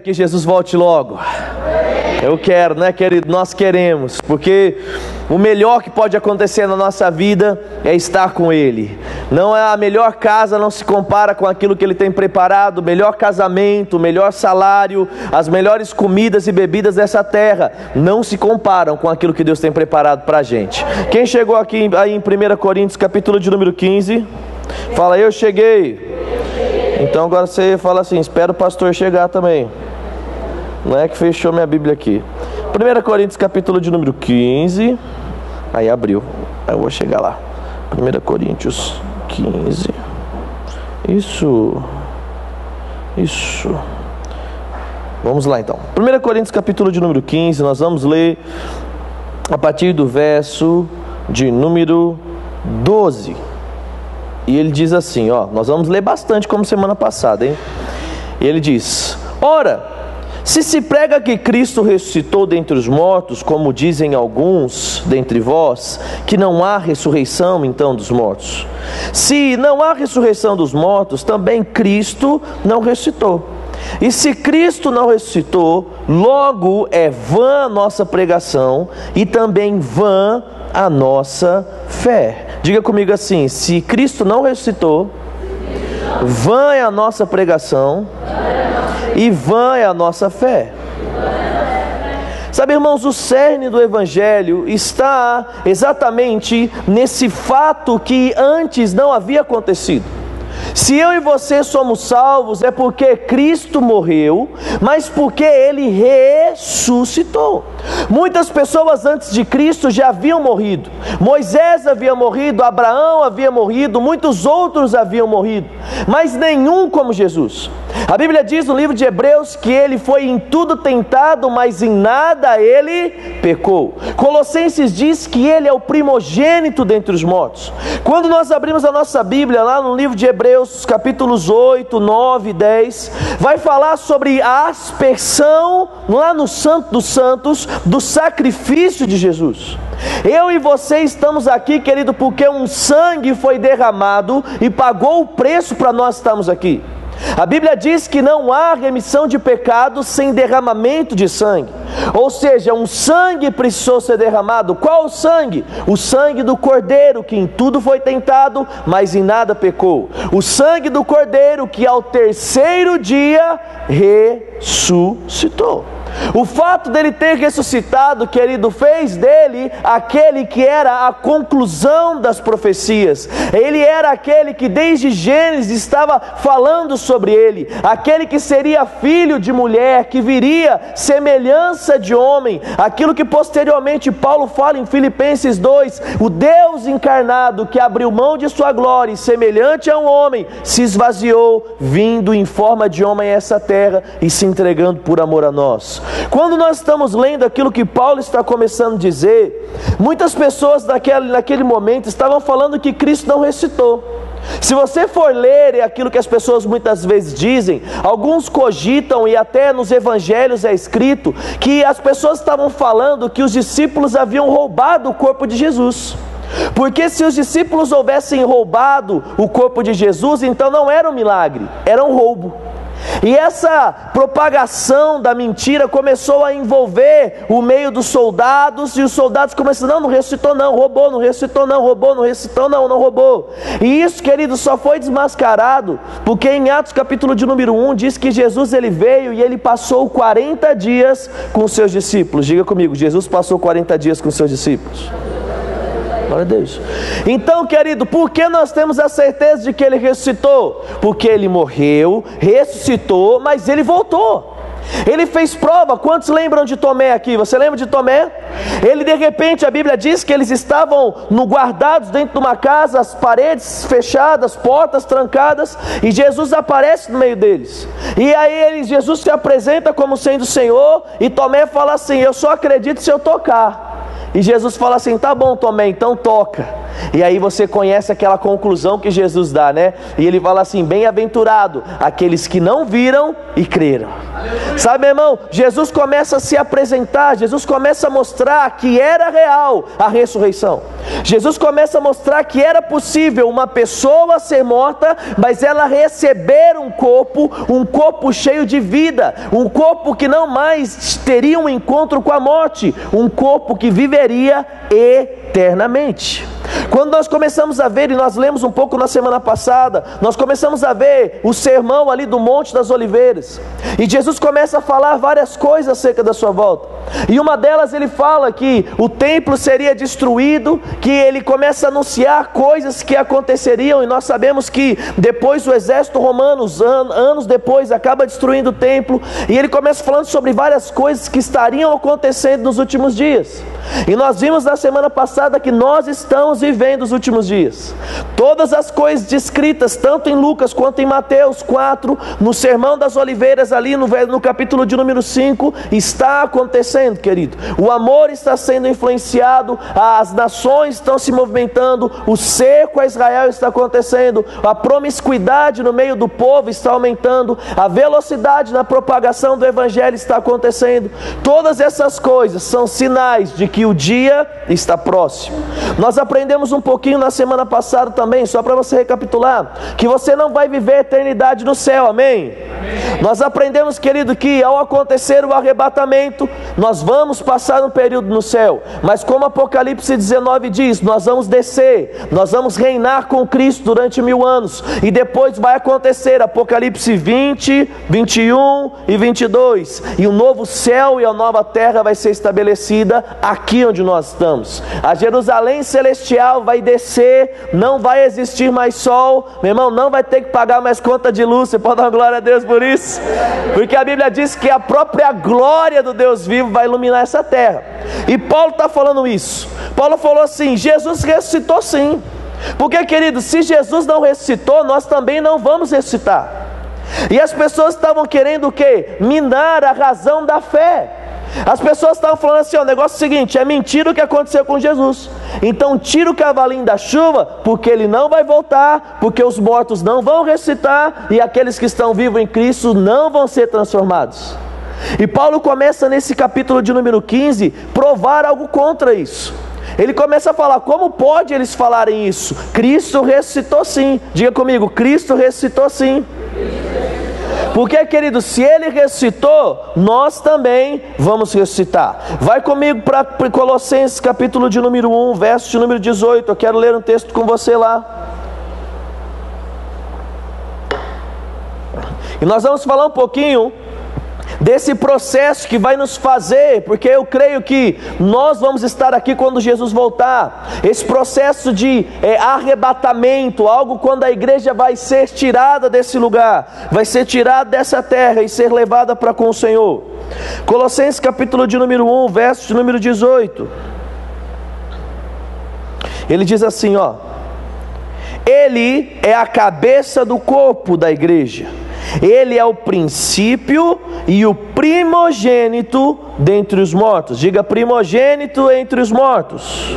Que Jesus volte logo. Eu quero, né, querido? Nós queremos, porque o melhor que pode acontecer na nossa vida é estar com Ele. Não é a melhor casa, não se compara com aquilo que Ele tem preparado. O melhor casamento, o melhor salário, as melhores comidas e bebidas dessa terra não se comparam com aquilo que Deus tem preparado para a gente. Quem chegou aqui aí em 1 Coríntios, capítulo de número 15, fala: eu cheguei. Então agora você fala assim: espera o pastor chegar também. Não é que fechou minha Bíblia aqui. 1 Coríntios, capítulo de número 15. Aí abriu. Aí eu vou chegar lá. 1 Coríntios 15. Isso. Vamos lá então. 1 Coríntios, capítulo de número 15. Nós vamos ler a partir do verso de número 12. E ele diz assim, ó. Nós vamos ler bastante como semana passada, hein? E ele diz: ora, se prega que Cristo ressuscitou dentre os mortos, como dizem alguns dentre vós, que não há ressurreição então dos mortos. Se não há ressurreição dos mortos, também Cristo não ressuscitou. E se Cristo não ressuscitou, logo é vã a nossa pregação e também vã a nossa fé. Diga comigo assim: se Cristo não ressuscitou, vã é a nossa pregação e vã é a nossa fé. Sabe, irmãos, o cerne do Evangelho está exatamente nesse fato que antes não havia acontecido. Se eu e você somos salvos, é porque Cristo morreu, mas porque Ele ressuscitou. Muitas pessoas antes de Cristo já haviam morrido. Moisés havia morrido, Abraão havia morrido, muitos outros haviam morrido, mas nenhum como Jesus. A Bíblia diz no livro de Hebreus que Ele foi em tudo tentado, mas em nada Ele pecou. Colossenses diz que Ele é o primogênito dentre os mortos. Quando nós abrimos a nossa Bíblia lá no livro de Hebreus, capítulos 8, 9 e 10, vai falar sobre a aspersão lá no Santo dos Santos do sacrifício de Jesus. Eu e você estamos aqui, querido, porque um sangue foi derramado e pagou o preço para nós estarmos aqui. A Bíblia diz que não há remissão de pecados sem derramamento de sangue. Ou seja, um sangue precisou ser derramado. Qual o sangue? O sangue do Cordeiro, que em tudo foi tentado, mas em nada pecou. O sangue do Cordeiro, que ao terceiro dia ressuscitou. O fato dele ter ressuscitado, querido, fez dele aquele que era a conclusão das profecias. Ele era aquele que desde Gênesis estava falando sobre ele, aquele que seria filho de mulher, que viria semelhança de homem, aquilo que posteriormente Paulo fala em Filipenses 2, o Deus encarnado que abriu mão de sua glória e semelhante a um homem, se esvaziou, vindo em forma de homem a essa terra e se entregando por amor a nós. Quando nós estamos lendo aquilo que Paulo está começando a dizer, muitas pessoas naquele momento estavam falando que Cristo não ressuscitou. Se você for ler aquilo que as pessoas muitas vezes dizem, alguns cogitam, e até nos evangelhos é escrito, que as pessoas estavam falando que os discípulos haviam roubado o corpo de Jesus. Porque se os discípulos houvessem roubado o corpo de Jesus, então não era um milagre, era um roubo. E essa propagação da mentira começou a envolver o meio dos soldados, e os soldados começaram: não ressuscitou não, roubou, não ressuscitou não, roubou, não ressuscitou não, não roubou. E isso, querido, só foi desmascarado porque em Atos capítulo de número 1 diz que Jesus ele veio e ele passou 40 dias com os seus discípulos. Diga comigo: Jesus passou 40 dias com os seus discípulos. Glória a Deus. Então, querido, por que nós temos a certeza de que Ele ressuscitou? Porque Ele morreu, ressuscitou, mas Ele voltou. Ele fez prova. Quantos lembram de Tomé aqui? Você lembra de Tomé? Ele, de repente, a Bíblia diz que eles estavam guardados dentro de uma casa, as paredes fechadas, portas trancadas, e Jesus aparece no meio deles. E aí Jesus se apresenta como sendo o Senhor, e Tomé fala assim: eu só acredito se eu tocar. E Jesus fala assim: tá bom, Tomé, então toca. E aí você conhece aquela conclusão que Jesus dá, né? E ele fala assim: bem-aventurado aqueles que não viram e creram. Sabe, meu irmão, Jesus começa a se apresentar, Jesus começa a mostrar que era real a ressurreição. Jesus começa a mostrar que era possível uma pessoa ser morta, mas ela receber um corpo cheio de vida, um corpo que não mais teria um encontro com a morte, um corpo que viveria eternamente. Quando nós começamos a ver, e nós lemos um pouco na semana passada, nós começamos a ver o sermão ali do Monte das Oliveiras, e Jesus começa a falar várias coisas acerca da sua volta, e uma delas ele fala que o templo seria destruído, que ele começa a anunciar coisas que aconteceriam, e nós sabemos que depois o exército romano, anos depois, acaba destruindo o templo, e ele começa falando sobre várias coisas que estariam acontecendo nos últimos dias. E nós vimos na semana passada que nós estamos vivendo os últimos dias. Todas as coisas descritas, tanto em Lucas quanto em Mateus 4, no Sermão das Oliveiras, ali no capítulo de número 5, está acontecendo, querido. O amor está sendo influenciado, as nações estão se movimentando, o cerco a Israel está acontecendo, a promiscuidade no meio do povo está aumentando, a velocidade na propagação do Evangelho está acontecendo. Todas essas coisas são sinais de que o dia está próximo. Nós aprendemos um pouquinho na semana passada também, só para você recapitular, que você não vai viver a eternidade no céu, amém? Amém. Nós aprendemos, querido, que ao acontecer o arrebatamento, nós vamos passar um período no céu, mas como Apocalipse 19 diz, nós vamos descer, nós vamos reinar com Cristo durante 1000 anos, e depois vai acontecer Apocalipse 20, 21 e 22, e o novo céu e a nova terra vai ser estabelecida aqui onde nós estamos. A Jerusalém celestial vai descer, não vai existir mais sol, meu irmão, não vai ter que pagar mais conta de luz. Você pode dar glória a Deus por isso? Porque a Bíblia diz que a própria glória do Deus vivo vai iluminar essa terra. E Paulo está falando isso. Paulo falou assim: Jesus ressuscitou sim. Porque, querido, se Jesus não ressuscitou, nós também não vamos ressuscitar. E as pessoas estavam querendo o quê? Minar a razão da fé. As pessoas estavam falando assim: ó, o negócio é o seguinte, é mentira o que aconteceu com Jesus, então tira o cavalinho da chuva, porque ele não vai voltar, porque os mortos não vão ressuscitar, e aqueles que estão vivos em Cristo não vão ser transformados. E Paulo começa nesse capítulo de número 15, provar algo contra isso. Ele começa a falar: como pode eles falarem isso? Cristo ressuscitou sim. Diga comigo: Cristo ressuscitou sim. Porque, querido, se ele ressuscitou, nós também vamos ressuscitar. Vai comigo para Colossenses capítulo de número 1, verso de número 18. Eu quero ler um texto com você lá. E nós vamos falar um pouquinho desse processo que vai nos fazer, porque eu creio que nós vamos estar aqui quando Jesus voltar, esse processo de arrebatamento, algo quando a igreja vai ser tirada desse lugar, vai ser tirada dessa terra e ser levada para com o Senhor. Colossenses capítulo de número 1, verso de número 18, ele diz assim, ó: Ele é a cabeça do corpo da igreja, Ele é o princípio e o primogênito dentre os mortos. Diga: primogênito entre os mortos.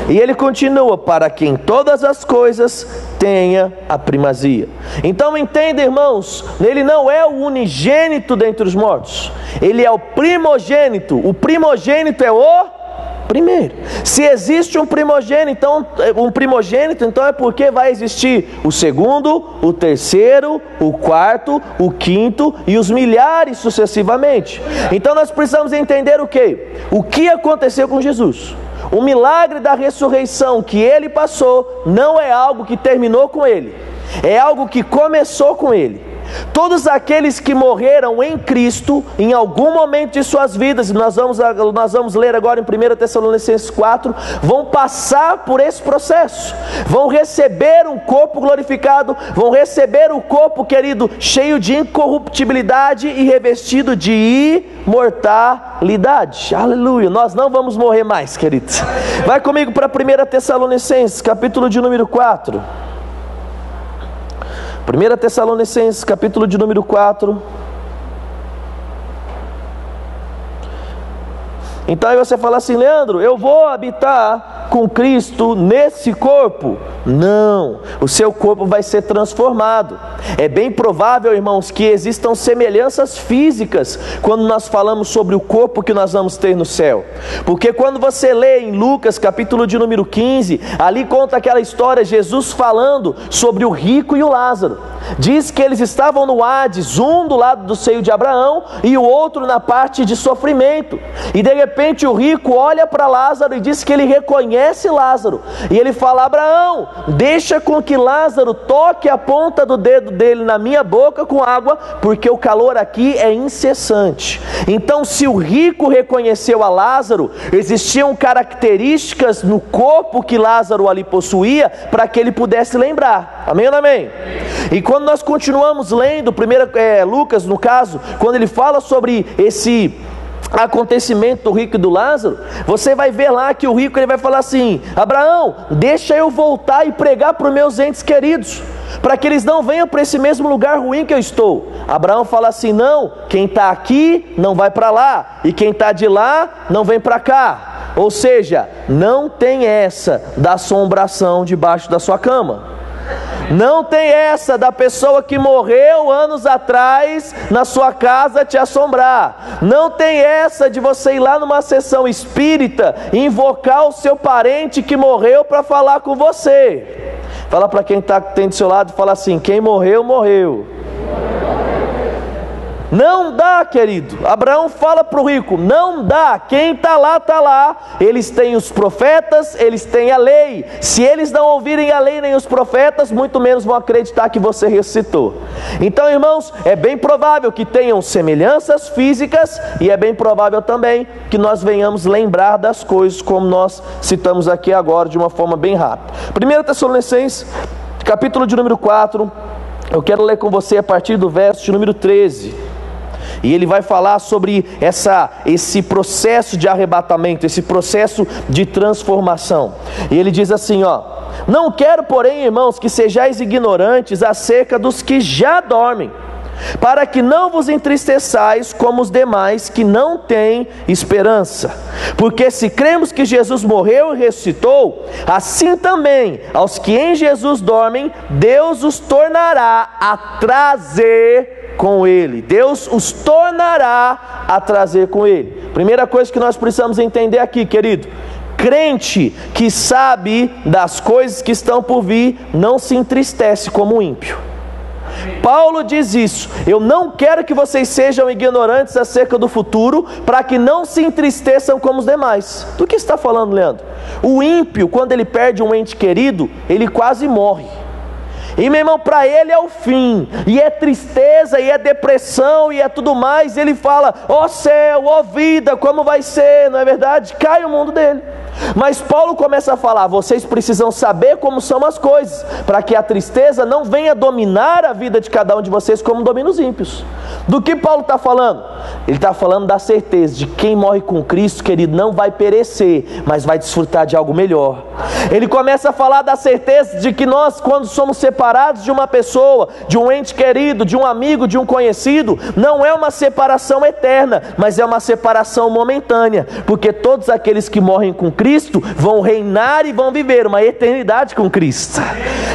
E ele continua: para quem todas as coisas tenha a primazia. Então entenda, irmãos, ele não é o unigênito dentre os mortos, ele é o primogênito. O primogênito é o primeiro. Se existe um primogênito, então é porque vai existir o segundo, o terceiro, o quarto, o quinto e os milhares sucessivamente. Então nós precisamos entender o quê? O que aconteceu com Jesus. O milagre da ressurreição que ele passou não é algo que terminou com ele, é algo que começou com ele. Todos aqueles que morreram em Cristo, em algum momento de suas vidas, e nós vamos ler agora em 1 Tessalonicenses 4, vão passar por esse processo, vão receber um corpo glorificado, vão receber um corpo, querido, cheio de incorruptibilidade e revestido de imortalidade. Aleluia! Nós não vamos morrer mais, queridos. Vai comigo para 1 Tessalonicenses, capítulo de número 4. 1 Tessalonicenses, capítulo de número 4. Então aí você fala assim: Leandro, eu vou habitar com Cristo nesse corpo? Não, o seu corpo vai ser transformado. É bem provável, irmãos, que existam semelhanças físicas quando nós falamos sobre o corpo que nós vamos ter no céu. Porque quando você lê em Lucas, capítulo de número 15, ali conta aquela história, Jesus falando sobre o rico e o Lázaro. Diz que eles estavam no Hades, um do lado do seio de Abraão e o outro na parte de sofrimento. E de repente o rico olha para Lázaro e diz que ele reconhece Lázaro. E ele fala: Abraão, deixa com que Lázaro toque a ponta do dedo dele na minha boca com água, porque o calor aqui é incessante. Então, se o rico reconheceu a Lázaro, existiam características no corpo que Lázaro ali possuía para que ele pudesse lembrar. Amém ou não amém? E quando nós continuamos lendo, Lucas no caso, quando ele fala sobre esse acontecimento do rico e do Lázaro, você vai ver lá que o rico ele vai falar assim: Abraão, deixa eu voltar e pregar para os meus entes queridos, para que eles não venham para esse mesmo lugar ruim que eu estou. Abraão fala assim: não, quem está aqui não vai para lá, e quem está de lá não vem para cá. Ou seja, não tem essa da assombração debaixo da sua cama. Não tem essa da pessoa que morreu anos atrás na sua casa te assombrar. Não tem essa de você ir lá numa sessão espírita e invocar o seu parente que morreu para falar com você. Fala para quem tem do seu lado, fala assim: quem morreu, morreu. Não dá, querido. Abraão fala para o rico: não dá, quem está lá, está lá. Eles têm os profetas, eles têm a lei. Se eles não ouvirem a lei nem os profetas, muito menos vão acreditar que você ressuscitou. Então, irmãos, é bem provável que tenham semelhanças físicas, e é bem provável também que nós venhamos lembrar das coisas, como nós citamos aqui agora de uma forma bem rápida. 1 Tessalonicenses, capítulo de número 4, eu quero ler com você a partir do verso de número 13. E ele vai falar sobre esse processo de arrebatamento, esse processo de transformação. E ele diz assim, não quero, porém, irmãos, que sejais ignorantes acerca dos que já dormem, para que não vos entristeçais como os demais que não têm esperança. Porque se cremos que Jesus morreu e ressuscitou, assim também aos que em Jesus dormem, Deus os tornará a trazer com Ele. Deus os tornará a trazer com Ele. Primeira coisa que nós precisamos entender aqui, querido: crente que sabe das coisas que estão por vir, não se entristece como o ímpio. Paulo diz isso: eu não quero que vocês sejam ignorantes acerca do futuro, para que não se entristeçam como os demais. Do que está falando, Leandro? O ímpio, quando ele perde um ente querido, ele quase morre. E, meu irmão, para ele é o fim, e é tristeza, e é depressão, e é tudo mais. Ele fala: ó céu, ó vida, como vai ser, não é verdade? Cai o mundo dele. Mas Paulo começa a falar: vocês precisam saber como são as coisas, para que a tristeza não venha dominar a vida de cada um de vocês como domina os ímpios. Do que Paulo está falando? Ele está falando da certeza de que quem morre com Cristo, querido, não vai perecer, mas vai desfrutar de algo melhor. Ele começa a falar da certeza de que nós, quando somos separados de uma pessoa, de um ente querido, de um amigo, de um conhecido, não é uma separação eterna, mas é uma separação momentânea, porque todos aqueles que morrem com Cristo vão reinar e vão viver uma eternidade com Cristo.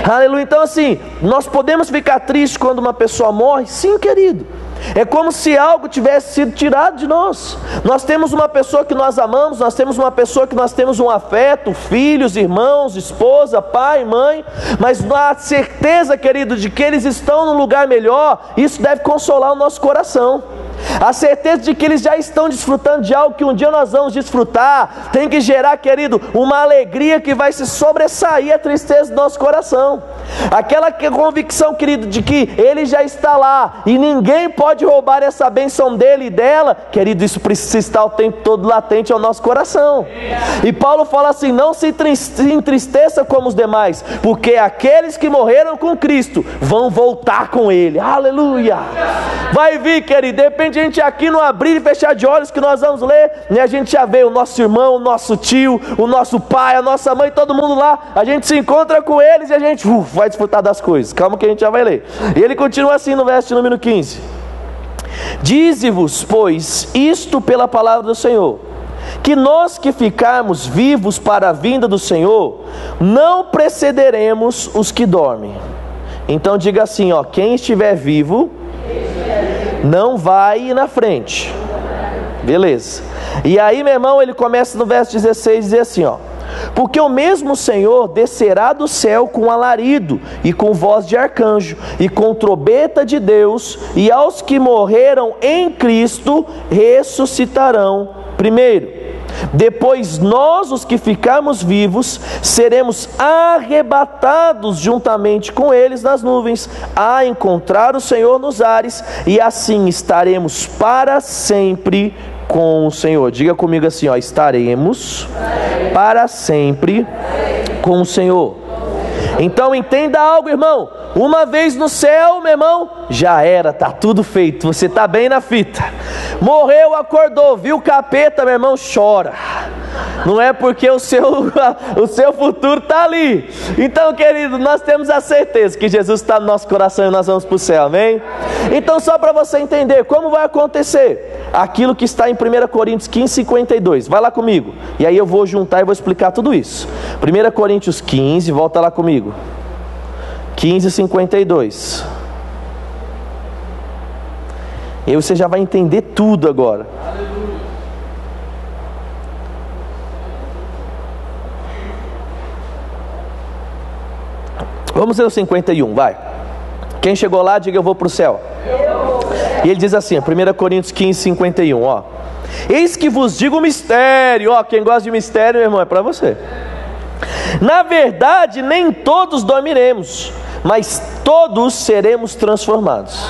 Aleluia. Então, assim, nós podemos ficar tristes quando uma pessoa morre? Sim, querido. É como se algo tivesse sido tirado de nós. Nós temos uma pessoa que nós amamos, nós temos uma pessoa que nós temos um afeto, filhos, irmãos, esposa, pai, mãe, mas a certeza, querido, de que eles estão num lugar melhor, isso deve consolar o nosso coração. A certeza de que eles já estão desfrutando de algo que um dia nós vamos desfrutar, tem que gerar, querido, uma alegria que vai se sobressair a tristeza do nosso coração. Aquela convicção, querido, de que ele já está lá e ninguém pode roubar essa bênção dele e dela, querido, isso precisa estar o tempo todo latente ao nosso coração. E Paulo fala assim: não se entristeça como os demais, porque aqueles que morreram com Cristo vão voltar com Ele. Aleluia! Vai vir, querido, de repente a gente aqui no abrir e fechar de olhos que nós vamos ler, e a gente já vê o nosso irmão, o nosso tio, o nosso pai, a nossa mãe, todo mundo lá, a gente se encontra com eles e a gente vai desfrutar das coisas. Calma que a gente já vai ler. E ele continua assim no verso número 15: dize-vos, pois, isto pela palavra do Senhor, que nós que ficarmos vivos para a vinda do Senhor, não precederemos os que dormem. Então diga assim, ó, quem estiver vivo, não vai ir na frente. Beleza. E aí, meu irmão, ele começa no verso 16, dizer assim, ó: porque o mesmo Senhor descerá do céu com alarido, e com voz de arcanjo, e com trombeta de Deus, e aos que morreram em Cristo ressuscitarão primeiro. Depois nós, os que ficarmos vivos, seremos arrebatados juntamente com eles nas nuvens, a encontrar o Senhor nos ares, e assim estaremos para sempre com o Senhor. Diga comigo assim, ó: estaremos para sempre com o Senhor. Então entenda algo, irmão. Uma vez no céu, meu irmão, já era, tá tudo feito, você tá bem na fita. Morreu, acordou, viu o capeta, meu irmão, chora. Não é porque o seu futuro tá ali. Então, querido, nós temos a certeza que Jesus está no nosso coração e nós vamos para o céu, amém? Então, só para você entender como vai acontecer aquilo que está em 1 Coríntios 15, 52. Vai lá comigo. E aí eu vou juntar e vou explicar tudo isso. 1 Coríntios 15, volta lá comigo. 15, 52. E aí você já vai entender tudo agora. Vamos ler o 51, vai. Quem chegou lá, diga: eu vou para o céu. E ele diz assim, 1 Coríntios 15, 51, ó: eis que vos digo um mistério. Ó, quem gosta de mistério, meu irmão, é para você. Na verdade, nem todos dormiremos, mas todos seremos transformados.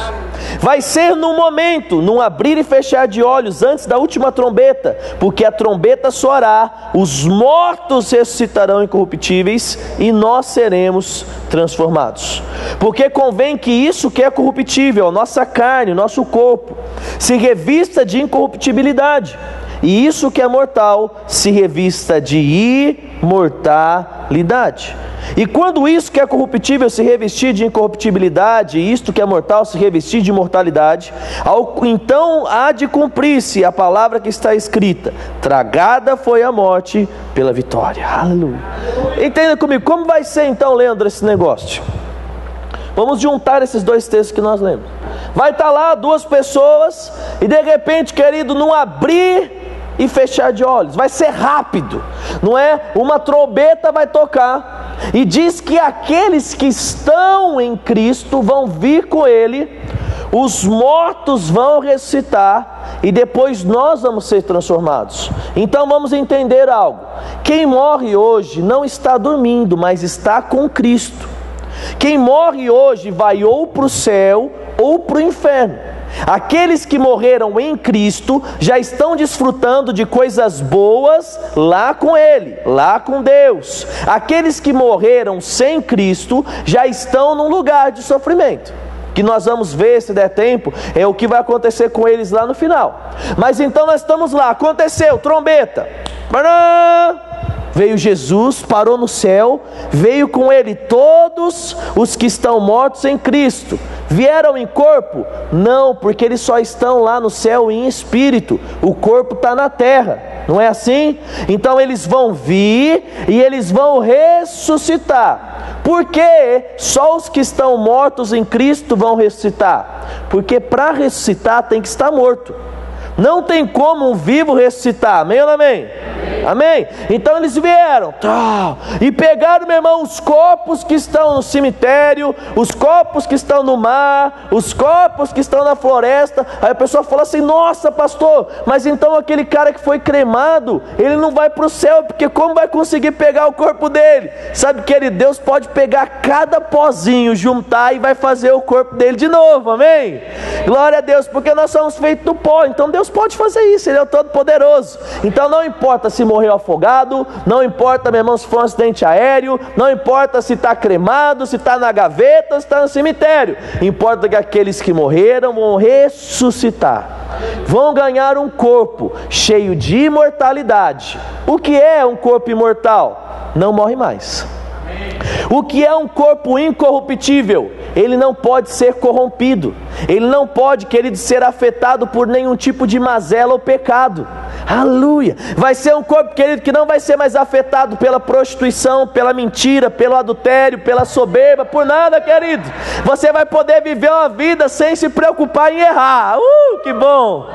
Vai ser num momento, num abrir e fechar de olhos, antes da última trombeta, porque a trombeta soará, os mortos ressuscitarão incorruptíveis, e nós seremos transformados. Porque convém que isso que é corruptível, a nossa carne, o nosso corpo, se revista de incorruptibilidade, e isso que é mortal se revista de imortalidade. E quando isso que é corruptível se revestir de incorruptibilidade, e isto que é mortal se revestir de imortalidade, então há de cumprir-se a palavra que está escrita: tragada foi a morte pela vitória. Aleluia. Entenda comigo, como vai ser então, Leandro, esse negócio? Vamos juntar esses dois textos que nós lemos. Vai estar lá duas pessoas, e de repente, querido, num abrir e fechar de olhos, vai ser rápido, não é? Uma trombeta vai tocar, e diz que aqueles que estão em Cristo vão vir com Ele, os mortos vão ressuscitar, e depois nós vamos ser transformados. Então vamos entender algo: quem morre hoje não está dormindo, mas está com Cristo. Quem morre hoje vai ou para o céu ou para o inferno. Aqueles que morreram em Cristo já estão desfrutando de coisas boas lá com Ele, lá com Deus. Aqueles que morreram sem Cristo já estão num lugar de sofrimento, que nós vamos ver, se der tempo, é o que vai acontecer com eles lá no final. Mas então nós estamos lá, aconteceu, trombeta, veio Jesus, parou no céu, veio com Ele todos os que estão mortos em Cristo. Vieram em corpo? Não, porque eles só estão lá no céu em espírito. O corpo está na terra, não é assim? Então eles vão vir e eles vão ressuscitar. Por que só os que estão mortos em Cristo vão ressuscitar? Porque para ressuscitar tem que estar morto. Não tem como um vivo ressuscitar, amém ou não amém? Amém? Então eles vieram e pegaram, meu irmão, os corpos que estão no cemitério, os corpos que estão no mar, os corpos que estão na floresta. Aí a pessoa fala assim: nossa, pastor, mas então aquele cara que foi cremado, ele não vai para o céu, porque como vai conseguir pegar o corpo dele? Sabe, querido, Deus pode pegar cada pozinho, juntar e vai fazer o corpo dele de novo, amém? Glória a Deus, porque nós somos feitos do pó. Então Deus pode fazer isso, Ele é o Todo-Poderoso. Então não importa se morreu afogado, não importa, meu irmão, se foi um acidente aéreo, não importa se está cremado, se está na gaveta, se está no cemitério. Importa que aqueles que morreram vão ressuscitar, vão ganhar um corpo cheio de imortalidade. O que é um corpo imortal? Não morre mais. O que é um corpo incorruptível? Ele não pode ser corrompido. Ele não pode, querido, ser afetado por nenhum tipo de mazela ou pecado. Aleluia. Vai ser um corpo, querido, que não vai ser mais afetado pela prostituição, pela mentira, pelo adultério, pela soberba, por nada, querido. Você vai poder viver uma vida sem se preocupar em errar. Que bom.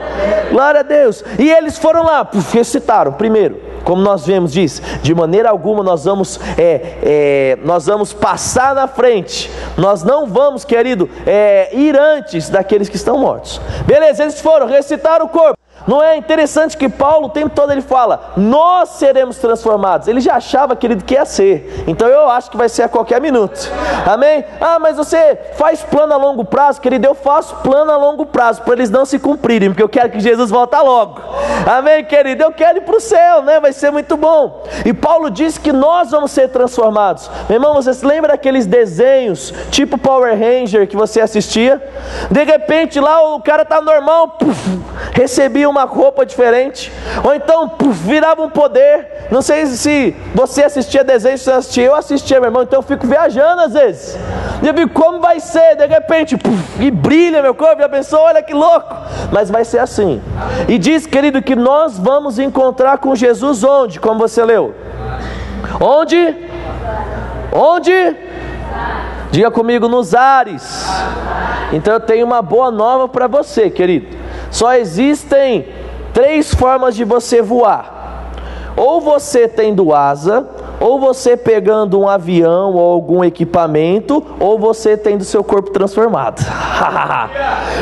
Glória a Deus. E eles foram lá, recitaram primeiro. Como nós vemos, diz, de maneira alguma nós vamos passar na frente. Nós não vamos, querido, ir antes daqueles que estão mortos. Beleza, eles foram, recitaram o corpo. Não é interessante que Paulo o tempo todo ele fala, nós seremos transformados. Ele já achava, querido, que ia ser. Então eu acho que vai ser a qualquer minuto. Amém? Mas você faz plano a longo prazo, querido. Eu faço plano a longo prazo, para eles não se cumprirem, porque eu quero que Jesus volte logo. Amém, querido? Eu quero ir para o céu, né? Vai ser muito bom. E Paulo diz que nós vamos ser transformados. Meu irmão, você se lembra daqueles desenhos, tipo Power Ranger, que você assistia? De repente lá o cara tá normal, recebia uma roupa diferente, ou então virava um poder. Não sei se você assistia desenho, se você assistia, eu assistia, meu irmão, então eu fico viajando às vezes, e eu vi como vai ser, de repente, e brilha meu corpo, já pensou, olha que louco, mas vai ser assim. E diz, querido, que nós vamos encontrar com Jesus onde? Como você leu? Onde? Onde? Diga comigo, nos ares. Então eu tenho uma boa nova para você, querido. Só existem 3 formas de você voar. Ou você tendo asa, ou você pegando um avião ou algum equipamento, ou você tendo seu corpo transformado.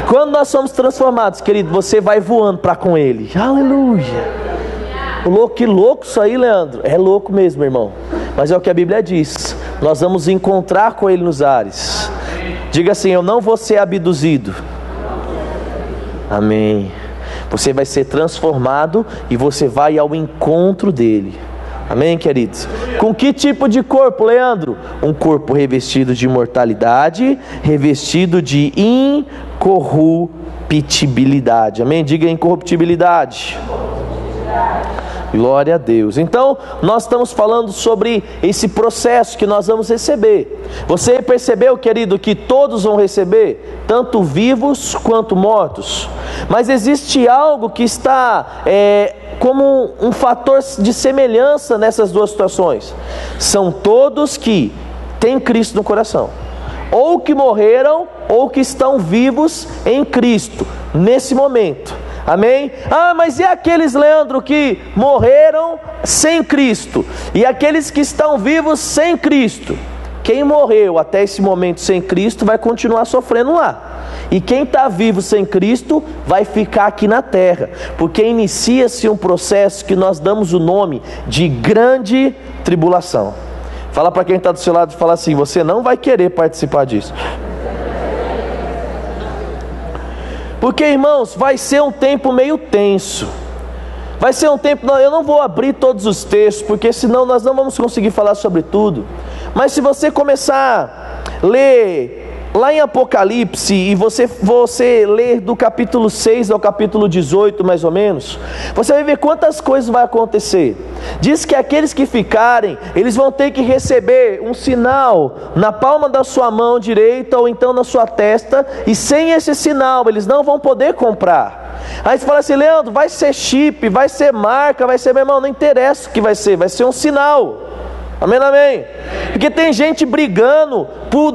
Quando nós somos transformados, querido, você vai voando para com Ele. Aleluia. Que louco isso aí, Leandro. É louco mesmo, irmão. Mas é o que a Bíblia diz. Nós vamos encontrar com Ele nos ares. Diga assim, eu não vou ser abduzido. Amém. Você vai ser transformado e você vai ao encontro dele. Amém, queridos? Com que tipo de corpo, Leandro? Um corpo revestido de imortalidade, revestido de incorruptibilidade. Amém? Diga incorruptibilidade. Glória a Deus. Então, nós estamos falando sobre esse processo que nós vamos receber. Você percebeu, querido, que todos vão receber, tanto vivos quanto mortos. Mas existe algo que está como um fator de semelhança nessas duas situações. São todos que têm Cristo no coração, ou que morreram, ou que estão vivos em Cristo, nesse momento. Amém? Mas e aqueles, Leandro, que morreram sem Cristo? E aqueles que estão vivos sem Cristo? Quem morreu até esse momento sem Cristo vai continuar sofrendo lá. E quem está vivo sem Cristo vai ficar aqui na terra. Porque inicia-se um processo que nós damos o nome de grande tribulação. Fala para quem está do seu lado e fala assim, você não vai querer participar disso. Porque, irmãos, vai ser um tempo meio tenso. Vai ser um tempo, eu não vou abrir todos os textos, porque senão nós não vamos conseguir falar sobre tudo. Mas se você começar a ler lá em Apocalipse, e você ler do capítulo 6 ao capítulo 18, mais ou menos, você vai ver quantas coisas vai acontecer. Diz que aqueles que ficarem, eles vão ter que receber um sinal na palma da sua mão direita, ou então na sua testa, e sem esse sinal, eles não vão poder comprar. Aí você fala assim, Leandro, vai ser chip, vai ser marca, vai ser, meu irmão, não interessa o que vai ser um sinal. Amém, amém? Porque tem gente brigando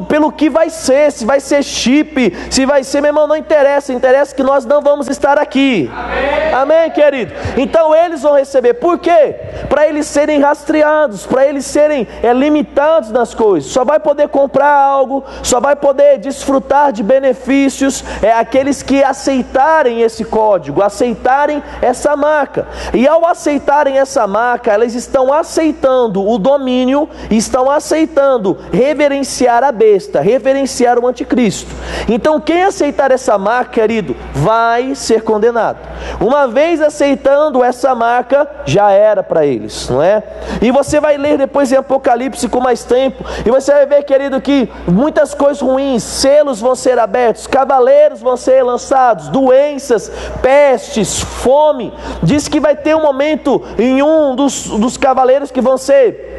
pelo que vai ser, se vai ser chip, se vai ser, meu irmão, não interessa, interessa que nós não vamos estar aqui. Amém, amém, querido? Então eles vão receber, por quê? Para eles serem rastreados, para eles serem limitados nas coisas. Só vai poder comprar algo, só vai poder desfrutar de benefícios aqueles que aceitarem esse código, aceitarem essa marca. E ao aceitarem essa marca, elas estão aceitando o domínio, estão aceitando reverenciar a besta, reverenciar o anticristo. Então quem aceitar essa marca, querido, vai ser condenado. Uma vez aceitando essa marca, já era para eles, não é? E você vai ler depois em Apocalipse com mais tempo, e você vai ver, querido, que muitas coisas ruins, selos vão ser abertos, cavaleiros vão ser lançados, doenças, pestes, fome. Diz que vai ter um momento em um dos cavaleiros que vão ser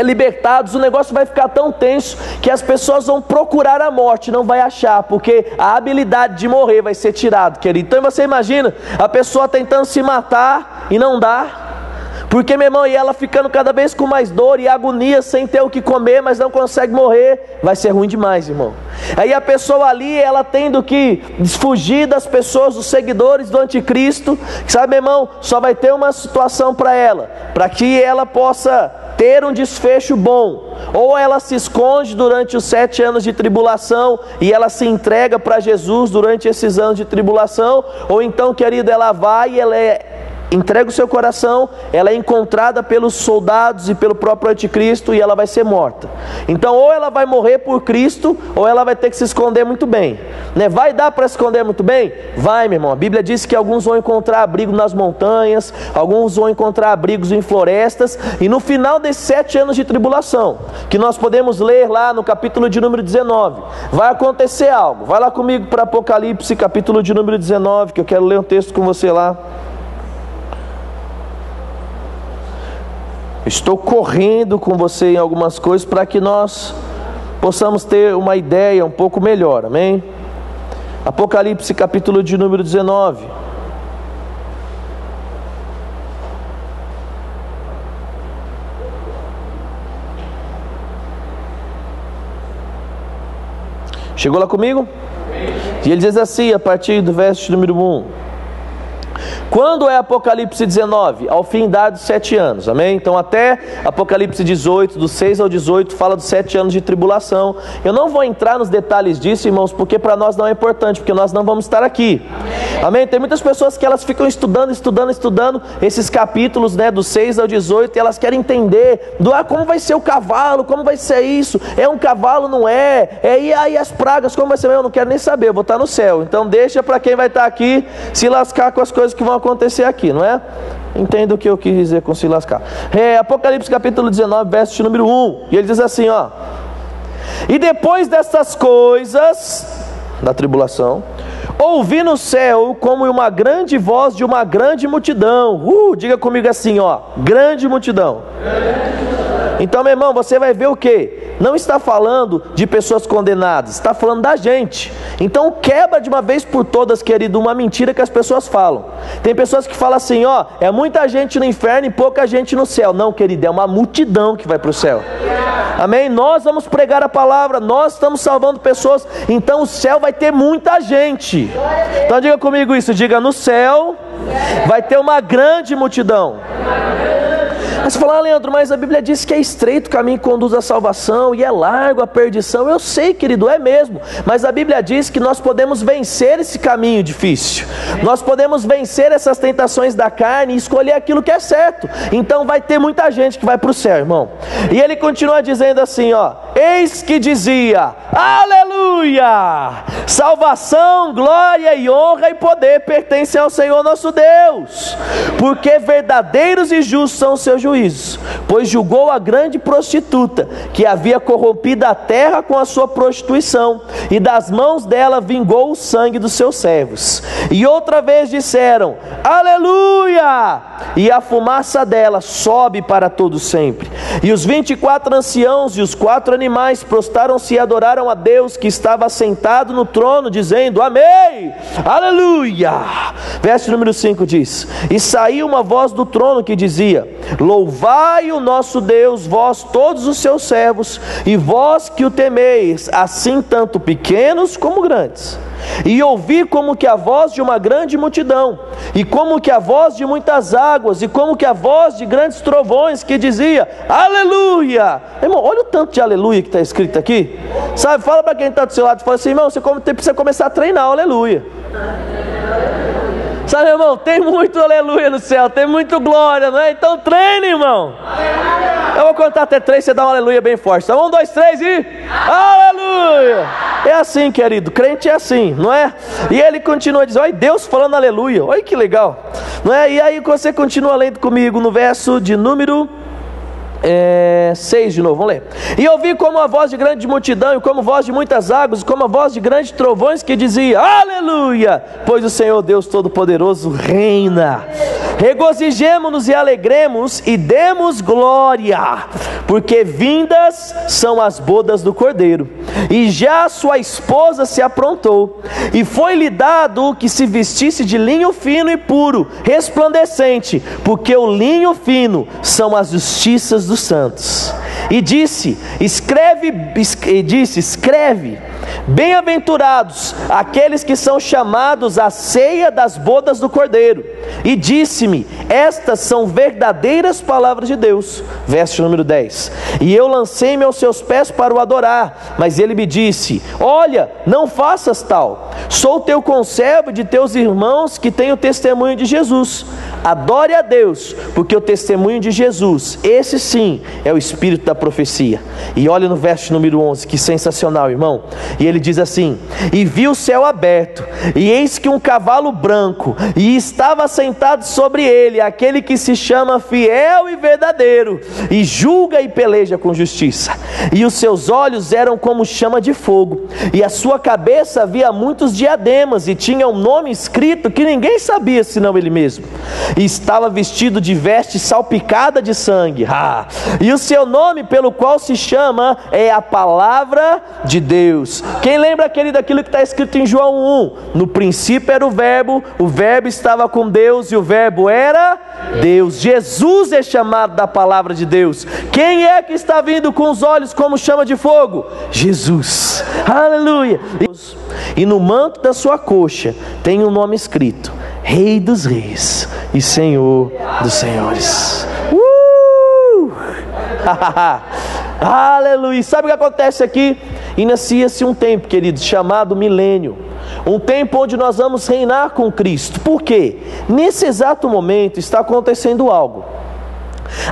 libertados, o negócio vai ficar tão tenso que as pessoas vão procurar a morte, não vai achar, porque a habilidade de morrer vai ser tirada, querido. Então você imagina a pessoa tentando se matar e não dá, porque, meu irmão, e ela ficando cada vez com mais dor e agonia, sem ter o que comer, mas não consegue morrer, vai ser ruim demais, irmão. Aí a pessoa ali, ela tendo que fugir das pessoas, dos seguidores do anticristo, sabe, meu irmão, só vai ter uma situação para ela, para que ela possa ter um desfecho bom. Ou ela se esconde durante os 7 anos de tribulação e ela se entrega para Jesus durante esses anos de tribulação, ou então, querido, ela vai e ela entrega o seu coração, ela é encontrada pelos soldados e pelo próprio anticristo e ela vai ser morta. Então, ou ela vai morrer por Cristo, ou ela vai ter que se esconder muito bem, né? Vai dar para se esconder muito bem? Vai, meu irmão. A Bíblia diz que alguns vão encontrar abrigo nas montanhas, alguns vão encontrar abrigos em florestas, e no final desses 7 anos de tribulação, que nós podemos ler lá no capítulo de número 19, vai acontecer algo. Vai lá comigo para Apocalipse, capítulo de número 19, que eu quero ler um texto com você lá. Estou correndo com você em algumas coisas para que nós possamos ter uma ideia um pouco melhor, amém? Apocalipse, capítulo de número 19. Chegou lá comigo? E ele diz assim, a partir do verso número 1. Quando é Apocalipse 19? Ao fim dados 7 anos, amém? Então até Apocalipse 18, do 6 ao 18, fala dos 7 anos de tribulação. Eu não vou entrar nos detalhes disso, irmãos, porque para nós não é importante, porque nós não vamos estar aqui, amém? Tem muitas pessoas que elas ficam estudando esses capítulos, né, do 6 ao 18, e elas querem entender como vai ser o cavalo, como vai ser isso, é um cavalo, não é? E aí as pragas, como vai ser? Eu não quero nem saber, eu vou estar no céu. Então deixa para quem vai estar aqui se lascar com as coisas que vão acontecer aqui, não é? Entenda o que eu quis dizer com se lascar. Apocalipse capítulo 19, verso número 1, e ele diz assim, ó: e depois dessas coisas da tribulação, ouvi no céu como uma grande voz de uma grande multidão. Diga comigo assim, ó: grande multidão. Então, meu irmão, você vai ver o quê? Não está falando de pessoas condenadas, está falando da gente. Então quebra de uma vez por todas, querido, uma mentira que as pessoas falam. Tem pessoas que falam assim, ó, é muita gente no inferno e pouca gente no céu. Não, querido, é uma multidão que vai para o céu. Amém? Nós vamos pregar a palavra, nós estamos salvando pessoas, então o céu vai ter muita gente. Então diga comigo isso, diga: no céu vai ter uma grande multidão. Mas você fala, Leandro, mas a Bíblia diz que é estreito o caminho que conduz à salvação e é largo a perdição. Eu sei, querido, é mesmo. Mas a Bíblia diz que nós podemos vencer esse caminho difícil. Nós podemos vencer essas tentações da carne e escolher aquilo que é certo. Então vai ter muita gente que vai para o céu, irmão. E ele continua dizendo assim, ó: eis que dizia, aleluia! Salvação, glória e honra e poder pertencem ao Senhor nosso Deus, porque verdadeiros e justos são os seus juízos, pois julgou a grande prostituta, que havia corrompido a terra com a sua prostituição, e das mãos dela vingou o sangue dos seus servos. E outra vez disseram, aleluia! E a fumaça dela sobe para todo sempre. E os 24 anciãos e os 4 animais prostraram-se e adoraram a Deus que estava sentado no trono, dizendo, amém, aleluia. Verso número 5 diz, e saiu uma voz do trono que dizia, louvai o nosso Deus, vós todos os seus servos, e vós que o temeis, assim tanto pequenos como grandes. E ouvi como que a voz de uma grande multidão, e como que a voz de muitas águas, e como que a voz de grandes trovões, que dizia, aleluia. Irmão, olha o tanto de aleluia que está escrito aqui. Sabe, fala para quem está do seu lado, fala assim, irmão, você precisa começar a treinar o aleluia. Sabe, irmão, tem muito aleluia no céu, tem muito glória, não é? Então treine, irmão. Eu vou contar até 3, você dá um aleluia bem forte. Então 1, 2, 3 e aleluia. É assim, querido, crente é assim, não é? E ele continua dizendo, olha Deus falando aleluia, olha que legal, não é? E aí você continua lendo comigo no verso de número 6 de novo, vamos ler. E ouvi como a voz de grande multidão, e como voz de muitas águas, e como a voz de grandes trovões, que dizia, aleluia, pois o Senhor Deus Todo-Poderoso reina. Regozijemo-nos e alegremos e demos glória, porque vindas são as bodas do Cordeiro, e já sua esposa se aprontou, e foi-lhe dado que se vestisse de linho fino e puro, resplandecente, porque o linho fino são as justiças dos santos. E disse: escreve, bem-aventurados aqueles que são chamados à ceia das bodas do Cordeiro. E disse-me: estas são verdadeiras palavras de Deus. Verso número 10. E eu lancei-me aos seus pés para o adorar, mas ele me disse: olha, não faças tal, sou teu conservo de teus irmãos que têm o testemunho de Jesus. Adore a Deus, porque o testemunho de Jesus, esse sim é o espírito da profecia. E olha no verso número 11, que sensacional, irmão. E ele diz assim: e vi o céu aberto, e eis que um cavalo branco, e estava sentado sobre ele aquele que se chama Fiel e Verdadeiro, e julga e peleja com justiça. E os seus olhos eram como chama de fogo, e a sua cabeça havia muitos diademas, e tinha um nome escrito que ninguém sabia senão ele mesmo. E estava vestido de veste salpicada de sangue. E o seu nome pelo qual se chama é a Palavra de Deus. Quem lembra, querido, aquilo que está escrito em João 1? No princípio era o Verbo estava com Deus e o Verbo era Deus. Jesus é chamado da Palavra de Deus. Quem é que está vindo com os olhos como chama de fogo? Jesus. Aleluia. E no manto da sua coxa tem um nome escrito: Rei dos Reis e Senhor dos Senhores. Aleluia. Sabe o que acontece aqui? Inicia-se um tempo, queridos, chamado milênio. Um tempo onde nós vamos reinar com Cristo. Por quê? Nesse exato momento está acontecendo algo.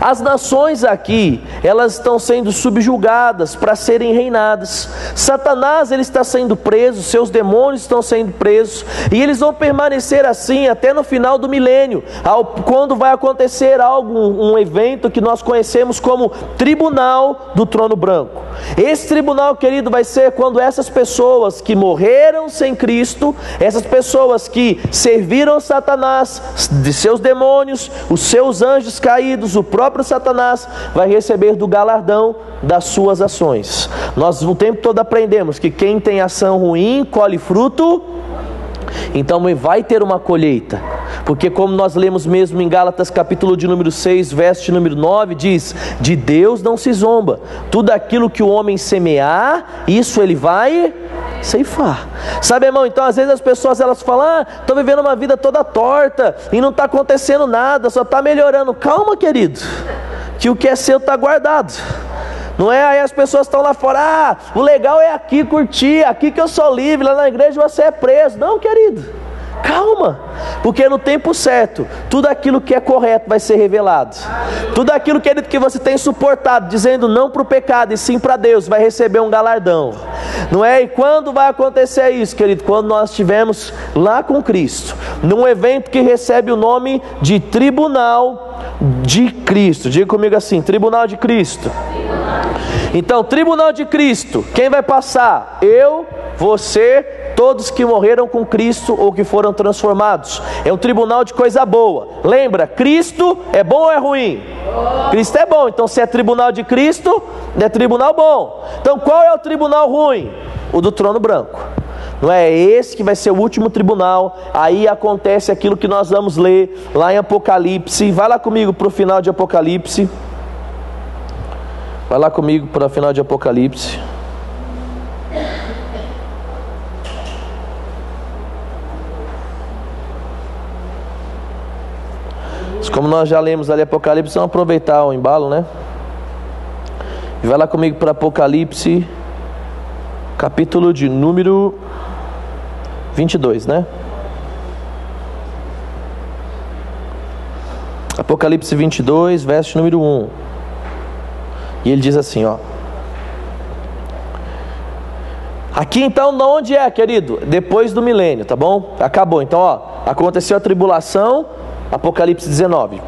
As nações aqui, elas estão sendo subjugadas para serem reinadas. Satanás, ele está sendo preso, seus demônios estão sendo presos, e eles vão permanecer assim até no final do milênio, quando vai acontecer um evento que nós conhecemos como Tribunal do Trono Branco. Esse tribunal, querido, vai ser quando essas pessoas que morreram sem Cristo, essas pessoas que serviram Satanás, de seus demônios, os seus anjos caídos, o próprio Satanás vai receber do galardão das suas ações. Nós o tempo todo aprendemos que quem tem ação ruim colhe fruto, então vai ter uma colheita. Porque como nós lemos mesmo em Gálatas capítulo de número 6, verso de número 9, diz: de Deus não se zomba, tudo aquilo que o homem semear, isso ele vai ceifar. Sabe, irmão, então às vezes as pessoas elas falam: estou vivendo uma vida toda torta e não está acontecendo nada, só está melhorando. Calma, querido, que o que é seu está guardado. Não é? Aí as pessoas estão lá fora: o legal é aqui curtir, aqui que eu sou livre, lá na igreja você é preso. Não, querido, calma, porque no tempo certo, tudo aquilo que é correto vai ser revelado. Tudo aquilo, querido, que você tem suportado, dizendo não para o pecado e sim para Deus, vai receber um galardão. Não é? E quando vai acontecer isso, querido? Quando nós estivermos lá com Cristo, num evento que recebe o nome de Tribunal de Cristo. Diga comigo assim: Tribunal de Cristo. Então, Tribunal de Cristo, quem vai passar? Eu, você, todos que morreram com Cristo ou que foram transformados. É um tribunal de coisa boa. Lembra, Cristo é bom ou é ruim? Cristo é bom. Então, se é tribunal de Cristo, é tribunal bom. Então, qual é o tribunal ruim? O do trono branco. Não é esse que vai ser o último tribunal. Aí acontece aquilo que nós vamos ler lá em Apocalipse. Vai lá comigo para o final de Apocalipse. Vai lá comigo para o final de Apocalipse. Como nós já lemos ali Apocalipse, vamos aproveitar o embalo, né? E vai lá comigo para Apocalipse, capítulo de número 22, né? Apocalipse 22, verso número 1. E ele diz assim, ó: aqui então, onde é, querido? Depois do milênio, tá bom? Acabou, então, ó, aconteceu a tribulação, Apocalipse 19,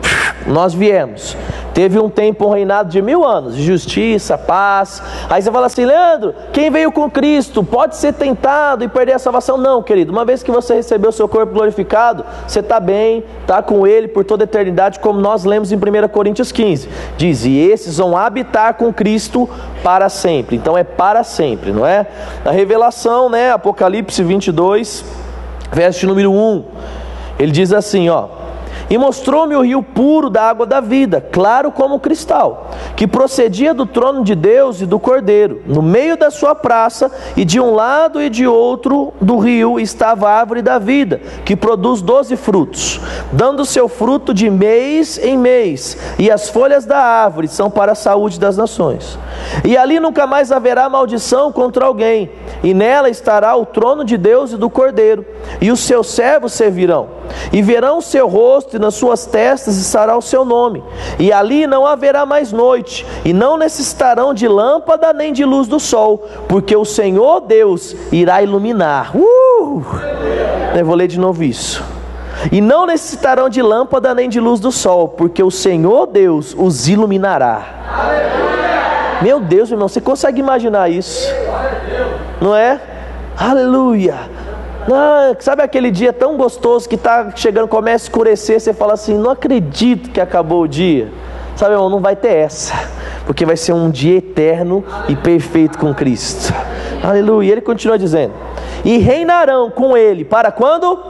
nós viemos. Teve um tempo, um reinado de 1000 anos, de justiça, paz. Aí você fala assim: Leandro, quem veio com Cristo pode ser tentado e perder a salvação? Não, querido, uma vez que você recebeu o seu corpo glorificado, você está bem, está com Ele por toda a eternidade, como nós lemos em 1 Coríntios 15. Diz: e esses vão habitar com Cristo para sempre. Então é para sempre, não é? Na Revelação, né, Apocalipse 22, verso número 1, ele diz assim, ó: e mostrou-me o rio puro da água da vida, claro como cristal, que procedia do trono de Deus e do Cordeiro. No meio da sua praça, e de um lado e de outro do rio, estava a árvore da vida, que produz 12 frutos, dando seu fruto de mês em mês, e as folhas da árvore são para a saúde das nações. E ali nunca mais haverá maldição contra alguém, e nela estará o trono de Deus e do Cordeiro, e os seus servos servirão, e verão o seu rosto, e nas suas testas estará o seu nome. E ali não haverá mais noite, e não necessitarão de lâmpada nem de luz do sol, porque o Senhor Deus irá iluminar. Eu vou ler de novo isso. E não necessitarão de lâmpada nem de luz do sol, porque o Senhor Deus os iluminará. Aleluia! Meu Deus, irmão, você consegue imaginar isso? Não é? Aleluia! Não, sabe aquele dia tão gostoso que está chegando, começa a escurecer, você fala assim: não acredito que acabou o dia. Sabe, irmão, não vai ter essa, porque vai ser um dia eterno e perfeito com Cristo. Aleluia. E ele continua dizendo: e reinarão com ele para quando?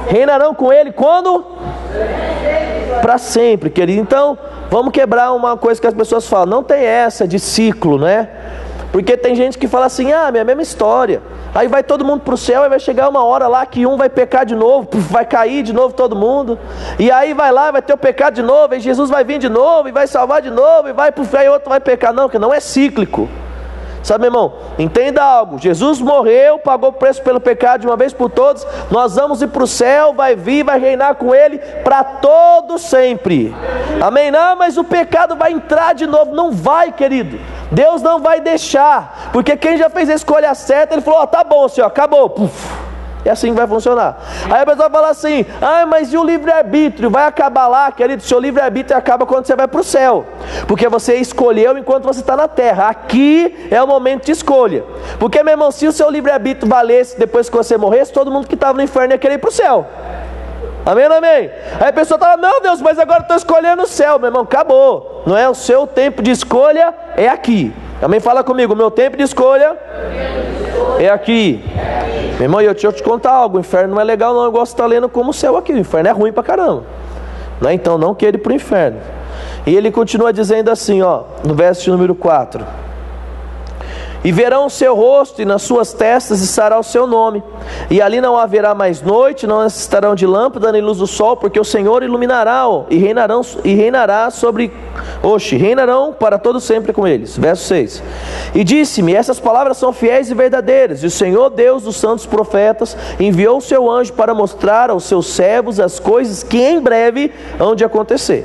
Reinarão com ele quando? Para sempre, querido. Então, vamos quebrar uma coisa que as pessoas falam: não tem essa de ciclo, né? Porque tem gente que fala assim: ah, minha mesma história. Aí vai todo mundo para o céu, e vai chegar uma hora lá que um vai pecar de novo, vai cair de novo todo mundo. E aí vai lá, vai ter o pecado de novo, e Jesus vai vir de novo, e vai salvar de novo, e vai para o céu, e outro vai pecar. Não, que não é cíclico. Sabe, meu irmão, entenda algo: Jesus morreu, pagou o preço pelo pecado de uma vez por todas. Nós vamos ir para o céu, vai vir, vai reinar com Ele para todo sempre. Amém? Não, mas o pecado vai entrar de novo. Não vai, querido. Deus não vai deixar, porque quem já fez a escolha certa, Ele falou: ó, tá bom, Senhor, acabou. Puf. É assim que vai funcionar. Aí a pessoa fala assim: ah, mas e o livre-arbítrio? Vai acabar lá, querido? Seu livre-arbítrio acaba quando você vai para o céu, porque você escolheu enquanto você está na terra. Aqui é o momento de escolha. Porque, meu irmão, se o seu livre-arbítrio valesse depois que você morresse, todo mundo que estava no inferno ia querer ir para o céu. Amém, amém? Aí a pessoa fala: não, Deus, mas agora eu estou escolhendo o céu. Meu irmão, acabou. Não é? O seu tempo de escolha é aqui. Amém? Fala comigo: meu tempo de escolha é aqui. Meu irmão, deixa eu te contar algo: o inferno não é legal não, eu gosto de estar lendo como o céu aqui. O inferno é ruim pra caramba, não é? Então não queira ir para o inferno. E ele continua dizendo assim, ó, no verso número 4: e verão o seu rosto, e nas suas testas estará o seu nome. E ali não haverá mais noite, não necessitarão de lâmpada nem luz do sol, porque o Senhor iluminará e reinará sobre... reinarão para todo sempre com eles. Verso 6: e disse-me: essas palavras são fiéis e verdadeiras, e o Senhor Deus dos santos profetas enviou o seu anjo para mostrar aos seus servos as coisas que em breve hão de acontecer.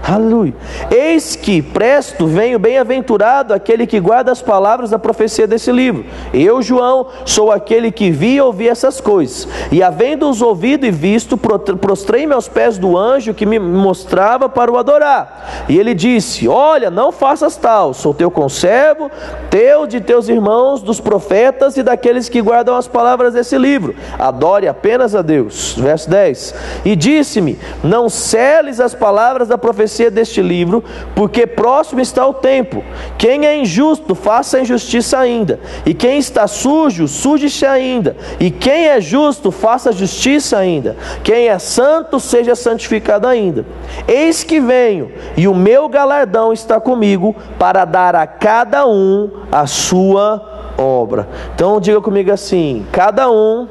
Aleluia. Eis que presto venho, bem-aventurado aquele que guarda as palavras da profecia desse livro. Eu, João, sou aquele que vi e ouvi essas coisas, e havendo-os ouvido e visto, prostrei-me aos pés do anjo que me mostrava para o adorar. E ele disse: olha, não faças tal, sou teu conservo, teu, de teus irmãos, dos profetas e daqueles que guardam as palavras desse livro. Adore apenas a Deus. Verso 10: e disse-me: não seles as palavras da profecia deste livro, porque próximo está o tempo. Quem é injusto, faça a injustiça ainda, e quem está sujo, suje-se ainda, e quem é justo, faça a justiça ainda, quem é santo, seja santificado ainda. Eis que venho, e o meu galardão está comigo, para dar a cada um a sua obra. Então diga comigo assim: cada um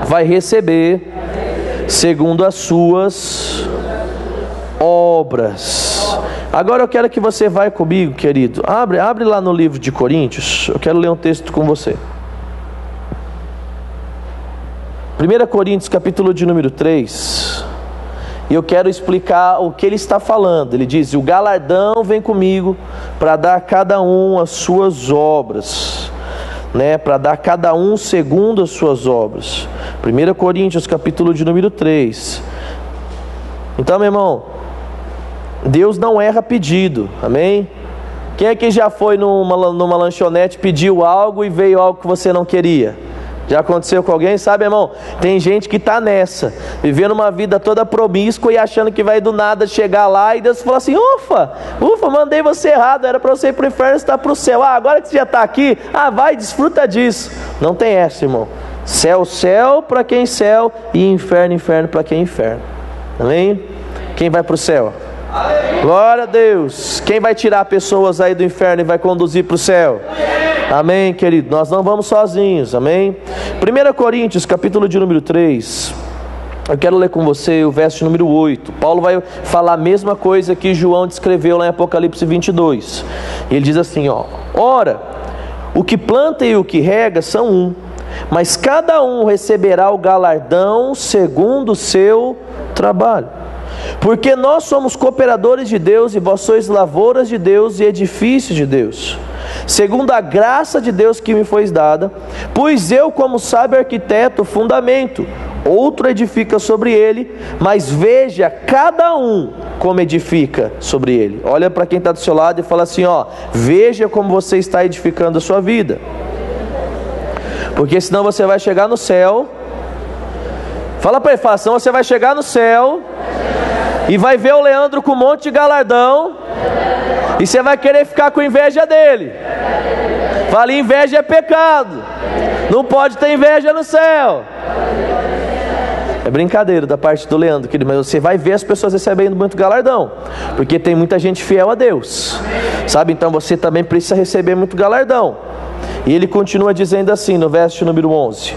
vai receber segundo as suas obras. Agora eu quero que você vá comigo, querido. Abre lá no livro de Coríntios. Eu quero ler um texto com você. 1 Coríntios, capítulo de número 3. E eu quero explicar o que ele está falando. Ele diz: o galardão vem comigo para dar a cada um as suas obras, né? Para dar a cada um segundo as suas obras. 1 Coríntios, capítulo de número 3. Então, meu irmão, Deus não erra pedido, amém? Quem é que já foi numa lanchonete, pediu algo e veio algo que você não queria? Já aconteceu com alguém? Sabe, irmão, tem gente que está nessa, vivendo uma vida toda promíscua e achando que vai do nada chegar lá e Deus fala assim: ufa, mandei você errado, era para você ir para o inferno, você está para o céu. Agora que você já está aqui, vai, desfruta disso. Não tem essa, irmão. Céu, céu para quem céu, e inferno, inferno para quem inferno. Amém? Quem vai para o céu? Amém. Glória a Deus. Quem vai tirar pessoas aí do inferno e vai conduzir para o céu? Amém, querido. Nós não vamos sozinhos, amém? 1 Coríntios, capítulo de número 3. Eu quero ler com você o verso número 8. Paulo vai falar a mesma coisa que João descreveu lá em Apocalipse 22. Ele diz assim, ora, o que planta e o que rega são um, mas cada um receberá o galardão segundo o seu trabalho. Porque nós somos cooperadores de Deus, e vós sois lavouras de Deus e edifícios de Deus, segundo a graça de Deus que me foi dada. Pois eu, como sábio arquiteto, fundamento, outro edifica sobre ele, mas veja cada um como edifica sobre ele. Olha para quem está do seu lado e fala assim, veja como você está edificando a sua vida, porque senão você vai chegar no céu. Fala para ele, senão você vai chegar no céu e vai ver o Leandro com um monte de galardão, e você vai querer ficar com inveja dele. Fala, inveja é pecado, não pode ter inveja no céu. É brincadeira da parte do Leandro, querido, mas você vai ver as pessoas recebendo muito galardão, porque tem muita gente fiel a Deus, sabe? Então você também precisa receber muito galardão. E ele continua dizendo assim no verso número 11: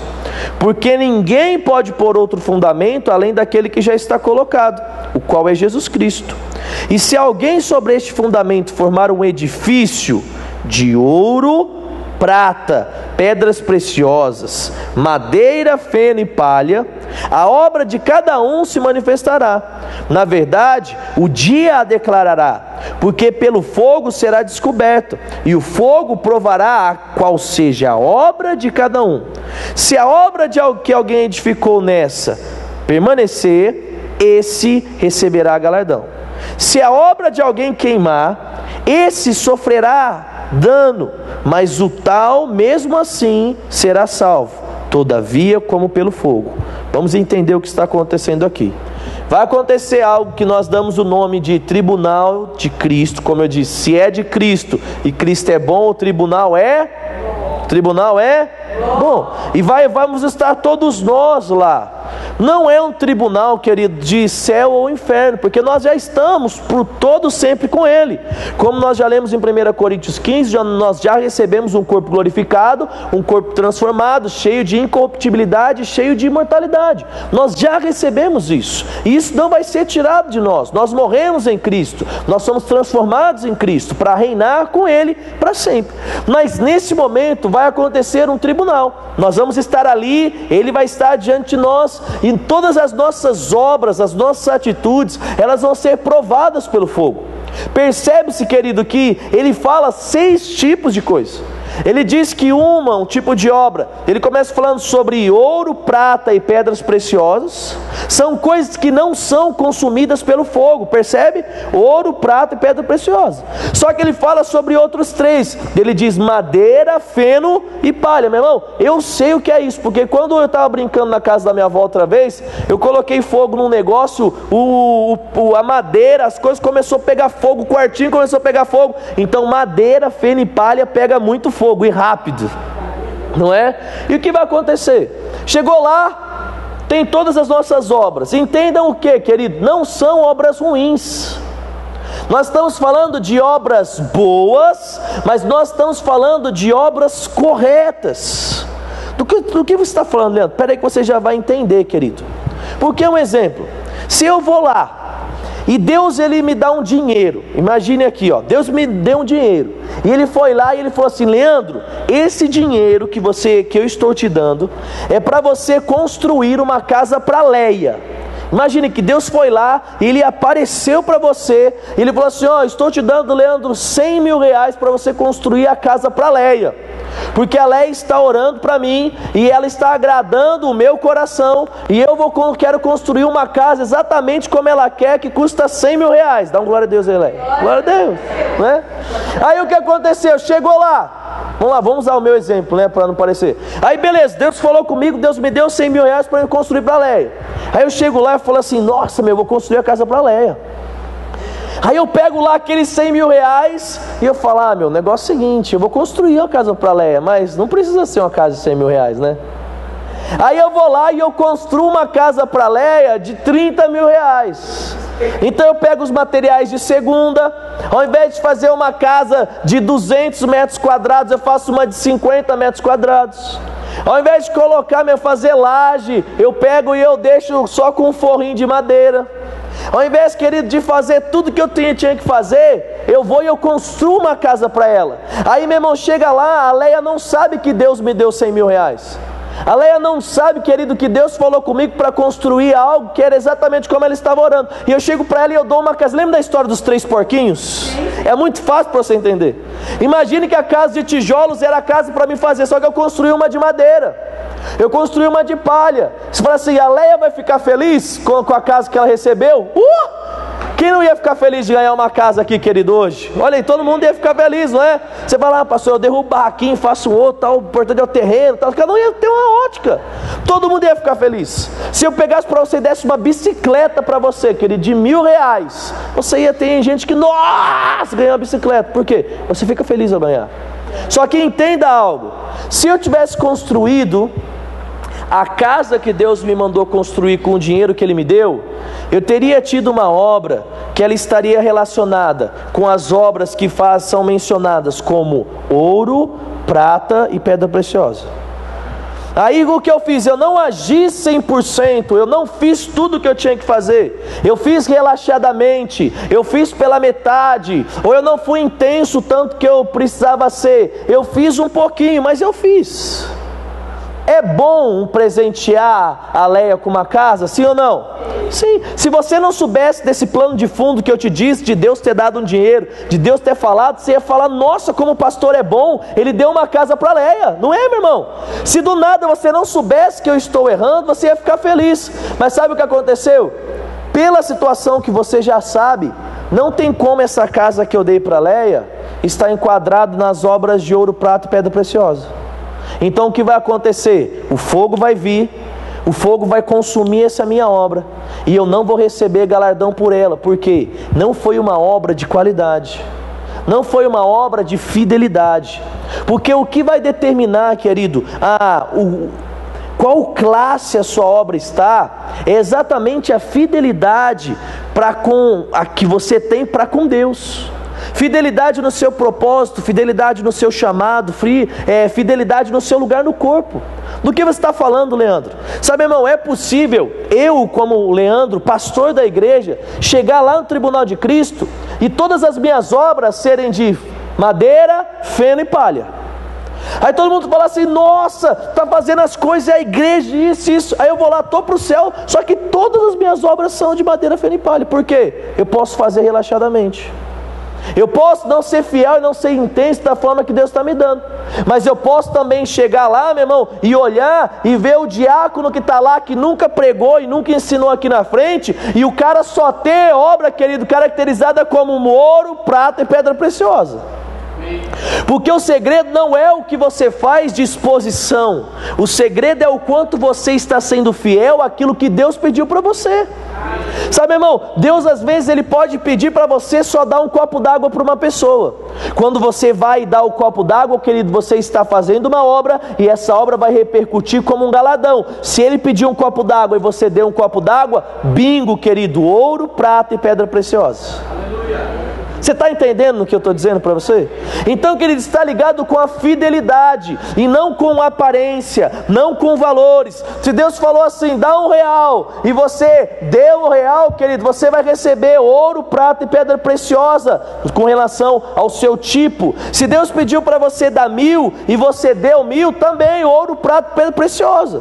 porque ninguém pode pôr outro fundamento além daquele que já está colocado, o qual é Jesus Cristo. E se alguém sobre este fundamento formar um edifício de ouro, prata, pedras preciosas, madeira, feno e palha, a obra de cada um se manifestará. Na verdade, o dia a declarará, porque pelo fogo será descoberto, e o fogo provará qual seja a obra de cada um. Se a obra que alguém edificou nessa permanecer, esse receberá galardão. Se a obra de alguém queimar, esse sofrerá dano, mas o tal mesmo assim será salvo, todavia como pelo fogo. Vamos entender o que está acontecendo aqui. Vai acontecer algo que nós damos o nome de tribunal de Cristo. Como eu disse, se é de Cristo e Cristo é bom, o tribunal é bom. E vamos estar todos nós lá. Não é um tribunal, querido, de céu ou inferno, porque nós já estamos por todo sempre com Ele. Como nós já lemos em 1 Coríntios 15, nós já recebemos um corpo glorificado, um corpo transformado, cheio de incorruptibilidade, cheio de imortalidade. Nós já recebemos isso, e isso não vai ser tirado de nós. Nós morremos em Cristo, nós somos transformados em Cristo, para reinar com Ele para sempre. Mas nesse momento vai acontecer um tribunal. Nós vamos estar ali, Ele vai estar diante de nós, e todas as nossas obras, as nossas atitudes, elas vão ser provadas pelo fogo. Percebe-se, querido, que ele fala 6 tipos de coisa. Ele diz que um tipo de obra, ele começa falando sobre ouro, prata e pedras preciosas. São coisas que não são consumidas pelo fogo, percebe? Ouro, prata e pedra preciosa. Só que ele fala sobre outros 3. Ele diz madeira, feno e palha. Meu irmão, eu sei o que é isso, porque quando eu estava brincando na casa da minha avó outra vez, eu coloquei fogo num negócio, a madeira, as coisas começou a pegar fogo, o quartinho começou a pegar fogo. Então madeira, feno e palha pega muito fogo e rápido, não é? E o que vai acontecer? Chegou lá, tem todas as nossas obras. Entendam o que, querido? Não são obras ruins. Nós estamos falando de obras boas, mas nós estamos falando de obras corretas. Do que você está falando, Leandro? Espera aí que você já vai entender, querido. Porque um exemplo, se eu vou lá e Deus, ele me dá um dinheiro. Imagine aqui, Deus me deu um dinheiro. E ele foi lá e ele falou assim: Leandro, esse dinheiro que eu estou te dando é para você construir uma casa para Leia. Imagine que Deus foi lá, e Ele apareceu para você, e Ele falou assim: ó, estou te dando, Leandro, 100 mil reais para você construir a casa para Leia, porque a Leia está orando para mim, e ela está agradando o meu coração, e quero construir uma casa exatamente como ela quer, que custa 100 mil reais. Dá um glória a Deus aí, Leia. Glória a Deus, né? Aí o que aconteceu? Chegou lá. Vamos lá, vamos usar o meu exemplo, né, para não parecer. Aí beleza, Deus falou comigo, Deus me deu 100 mil reais para eu construir para a Leia. Aí eu chego lá e falo assim: nossa, eu vou construir a casa para a Leia. Aí eu pego lá aqueles 100 mil reais e eu falo: ah, meu, negócio é o seguinte, eu vou construir uma casa para a Leia, mas não precisa ser uma casa de 100 mil reais, né? Aí eu vou lá e eu construo uma casa para a Leia de 30 mil reais. Então eu pego os materiais de segunda, ao invés de fazer uma casa de 200 metros quadrados, eu faço uma de 50 metros quadrados. Ao invés de fazer laje, eu pego e eu deixo só com um forrinho de madeira. Ao invés, querido, de fazer tudo que eu tinha que fazer, eu vou e eu construo uma casa para ela. Aí meu irmão, chega lá, a Leia não sabe que Deus me deu 100 mil reais. A Leia não sabe, querido, que Deus falou comigo para construir algo que era exatamente como ela estava orando. E eu chego para ela e eu dou uma casa. Lembra da história dos 3 porquinhos? É muito fácil para você entender. Imagine que a casa de tijolos era a casa para me fazer, só que eu construí uma de madeira. Eu construí uma de palha. Você fala assim: a Leia vai ficar feliz com a casa que ela recebeu? Quem não ia ficar feliz de ganhar uma casa aqui, querido, hoje? Olha aí, todo mundo ia ficar feliz, não é? Você vai lá: pastor, eu derrubo o barraquinho, faço um outro, tal, o importante é o terreno, tal. Cada um ia ter uma ótica. Todo mundo ia ficar feliz. Se eu pegasse para você e desse uma bicicleta para você, querido, de 1.000 reais, você ia ter gente que, nossa, ganhou uma bicicleta. Por quê? Você fica feliz ao ganhar. Só que entenda algo: se eu tivesse construído a casa que Deus me mandou construir com o dinheiro que Ele me deu, eu teria tido uma obra que ela estaria relacionada com as obras que são mencionadas como ouro, prata e pedra preciosa. Aí o que eu fiz? Eu não agi 100%, eu não fiz tudo o que eu tinha que fazer. Eu fiz relaxadamente, eu fiz pela metade, ou eu não fui intenso tanto que eu precisava ser. Eu fiz um pouquinho, mas eu fiz. É bom presentear a Leia com uma casa, sim ou não? Sim. Se você não soubesse desse plano de fundo que eu te disse, de Deus ter dado um dinheiro, de Deus ter falado, você ia falar: nossa, como o pastor é bom, ele deu uma casa para Leia. Não é, meu irmão? Se do nada você não soubesse que eu estou errando, você ia ficar feliz. Mas sabe o que aconteceu? Pela situação que você já sabe, não tem como essa casa que eu dei para Leia estar enquadrado nas obras de ouro, prata e pedra preciosa. Então o que vai acontecer? O fogo vai vir, o fogo vai consumir essa minha obra, e eu não vou receber galardão por ela, porque não foi uma obra de qualidade, não foi uma obra de fidelidade. Porque o que vai determinar, querido, qual classe a sua obra está, é exatamente a fidelidade que você tem para com Deus. Fidelidade no seu propósito, fidelidade no seu chamado, fidelidade no seu lugar no corpo. Do que você está falando, Leandro? Sabe, irmão, é possível eu, como Leandro, pastor da igreja, chegar lá no tribunal de Cristo e todas as minhas obras serem de madeira, feno e palha. Aí todo mundo fala assim: nossa, está fazendo as coisas, é a igreja, isso. Aí eu vou lá, estou para o céu, só que todas as minhas obras são de madeira, feno e palha. Por quê? Eu posso fazer relaxadamente. Eu posso não ser fiel e não ser intenso da forma que Deus está me dando, mas eu posso também chegar lá, meu irmão, e olhar e ver o diácono que está lá, que nunca pregou e nunca ensinou aqui na frente, e o cara só ter obra, querido, caracterizada como ouro, prata e pedra preciosa. Porque o segredo não é o que você faz de exposição, o segredo é o quanto você está sendo fiel àquilo que Deus pediu para você. Sabe, irmão, Deus às vezes Ele pode pedir para você só dar um copo d'água para uma pessoa. Quando você vai dar o copo d'água, querido, você está fazendo uma obra, e essa obra vai repercutir como um galardão. Se Ele pedir um copo d'água e você deu um copo d'água, bingo, querido, ouro, prata e pedra preciosa. Aleluia. Você está entendendo o que eu estou dizendo para você? Então, querido, está ligado com a fidelidade e não com a aparência, não com valores. Se Deus falou assim: dá R$1, e você deu R$1, querido, você vai receber ouro, prata e pedra preciosa com relação ao seu tipo. Se Deus pediu para você dar 1.000 e você deu 1.000, também ouro, prata e pedra preciosa.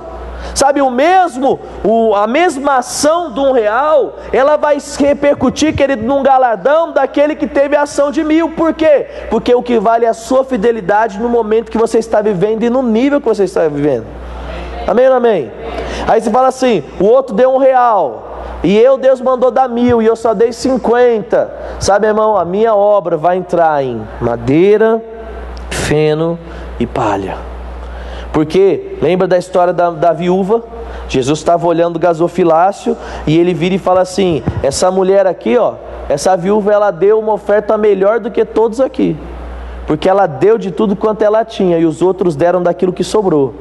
Sabe, a mesma ação de R$1, ela vai se repercutir, querido, num galardão daquele que teve a ação de 1000. Por quê? Porque o que vale é a sua fidelidade no momento que você está vivendo e no nível que você está vivendo. Amém ou não amém? Aí você fala assim, o outro deu R$1, e Deus mandou dar 1000, e eu só dei 50. Sabe, irmão, a minha obra vai entrar em madeira, feno e palha. Porque, lembra da história da viúva? Jesus estava olhando o gasofilácio, e ele vira e fala assim, essa mulher aqui, essa viúva, ela deu uma oferta melhor do que todos aqui. Porque ela deu de tudo quanto ela tinha, e os outros deram daquilo que sobrou.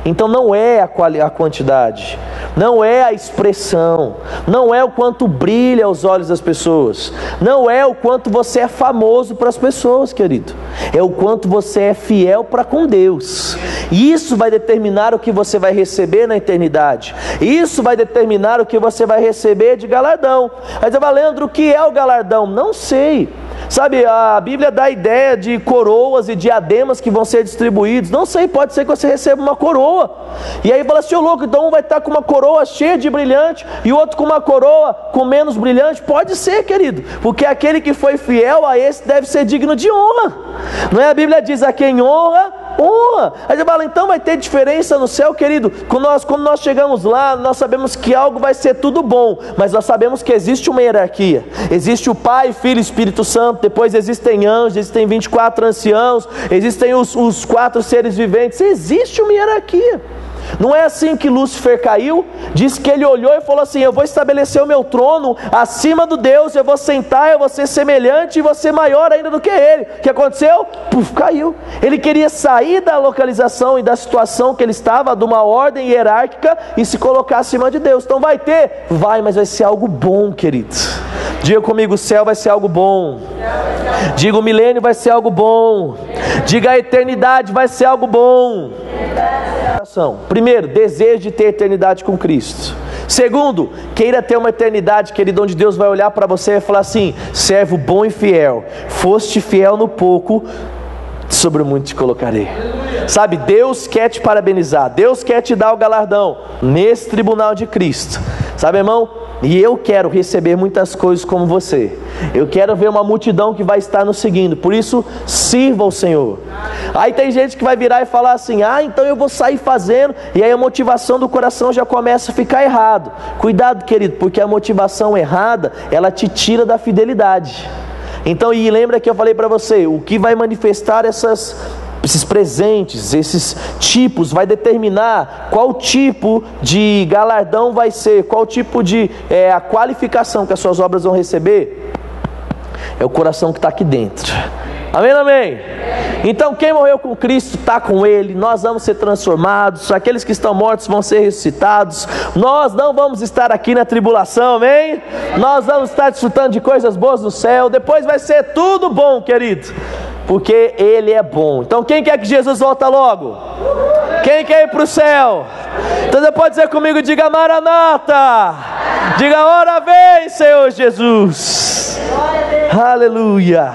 Então não é a quantidade, não é a expressão, não é o quanto brilha aos olhos das pessoas, não é o quanto você é famoso para as pessoas, querido, é o quanto você é fiel para com Deus. Isso vai determinar o que você vai receber na eternidade, isso vai determinar o que você vai receber de galardão. Aí você fala, Leandro, o que é o galardão? Não sei. Sabe, a Bíblia dá a ideia de coroas e diademas que vão ser distribuídos. Não sei, pode ser que você receba uma coroa. E aí fala assim, louco, então um vai estar com uma coroa cheia de brilhante e o outro com uma coroa com menos brilhante. Pode ser, querido, porque aquele que foi fiel a esse deve ser digno de honra. Não é? A Bíblia diz, a quem honra, honra. Aí você fala, então vai ter diferença no céu, querido? Quando nós chegamos lá, nós sabemos que algo vai ser tudo bom, mas nós sabemos que existe uma hierarquia. Existe o Pai, Filho e Espírito Santo, depois existem anjos, existem 24 anciãos, existem os 4 seres viventes, existe uma hierarquia. Não é assim que Lúcifer caiu. Diz que ele olhou e falou assim, eu vou estabelecer o meu trono acima do Deus, eu vou sentar, eu vou ser semelhante e vou ser maior ainda do que ele. O que aconteceu? Puf, caiu. Ele queria sair da localização e da situação que ele estava, de uma ordem hierárquica, e se colocar acima de Deus. Então vai ter? Vai, mas vai ser algo bom, querido. Diga comigo, o céu vai ser algo bom. Diga, o milênio vai ser algo bom. Diga, a eternidade vai ser algo bom. Primeiro, desejo de ter eternidade com Cristo. Segundo, queira ter uma eternidade, querido, onde Deus vai olhar para você e vai falar assim, servo bom e fiel, foste fiel no pouco, sobre o muito te colocarei. Sabe, Deus quer te parabenizar, Deus quer te dar o galardão nesse tribunal de Cristo. Sabe, irmão, e eu quero receber muitas coisas como você. Eu quero ver uma multidão que vai estar nos seguindo. Por isso, sirva ao Senhor. Aí tem gente que vai virar e falar assim, então eu vou sair fazendo. E aí a motivação do coração já começa a ficar errado. Cuidado, querido, porque a motivação errada, ela te tira da fidelidade. Então, e lembra que eu falei para você, o que vai manifestar esses presentes, esses tipos, vai determinar qual tipo de galardão vai ser, qual tipo de a qualificação que as suas obras vão receber. É o coração que está aqui dentro. Amém, amém? Então quem morreu com Cristo está com Ele. Nós vamos ser transformados. Aqueles que estão mortos vão ser ressuscitados. Nós não vamos estar aqui na tribulação, amém? Nós vamos estar desfrutando de coisas boas no céu. Depois vai ser tudo bom, querido, porque Ele é bom. Então quem quer que Jesus volta logo? Quem quer ir para o céu? Então você pode dizer comigo, diga Maranata. Diga, ora vem, Senhor Jesus. Aleluia.